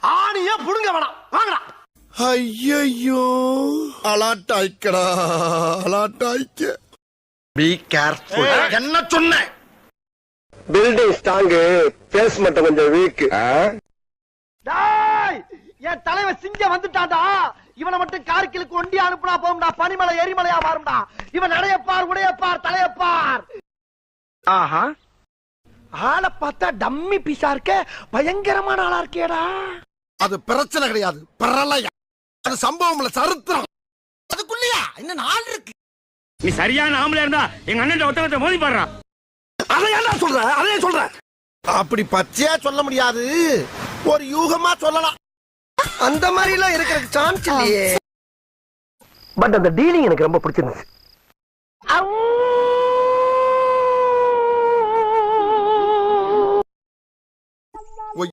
ஆணியே புடுங்க வேணாம், வாங்கடா. ஐயோ அலாட்டாய்க்கடா, அலாட்டாய்க்க. Be careful. என்ன சொன்ன? பில்டிங் ஸ்ட்ராங், பேஸ் மட்டும் கொஞ்சம் வீக். டேய், என் தலைவன் சிங்கம் வந்துட்டான்டா. இவனை மட்டும் கார்கிலுக்கு ஒண்டி அனுப்புனா போகும்டா, பனிமலை எரிமலையா மாறும்டா. இவன் நடையப்பார், உடையப்பார், தலையப்பார். ஆஹா, ஆளை பார்த்தா டம்மி பீஸா இருக்க, பயங்கரமான ஆளா இருக்கேடா. அது பிரச்சனை கிடையாது, பிரளயம். அது சம்பவம்ல சரித்திரம். அதுக்குள்ளயா இன்னும் நாள் இருக்கு. நீ சரியான ஆம்பளை இருந்தா எங்க அண்ணன் ஒருத்தவத்தை மோதி பாடுறான். அதை ஏன்டா சொல்ற? அதே சொல்ற. அப்படி பச்சையா சொல்ல முடியாது, ஒரு யூகமா சொல்லலாம். அந்த மாதிரி எல்லாம் இருக்கிறதுக்கு சான்ஸ் இல்லையே. பட் அந்த டீலிங் எனக்கு ரொம்ப பிடிச்சிருந்துச்சு.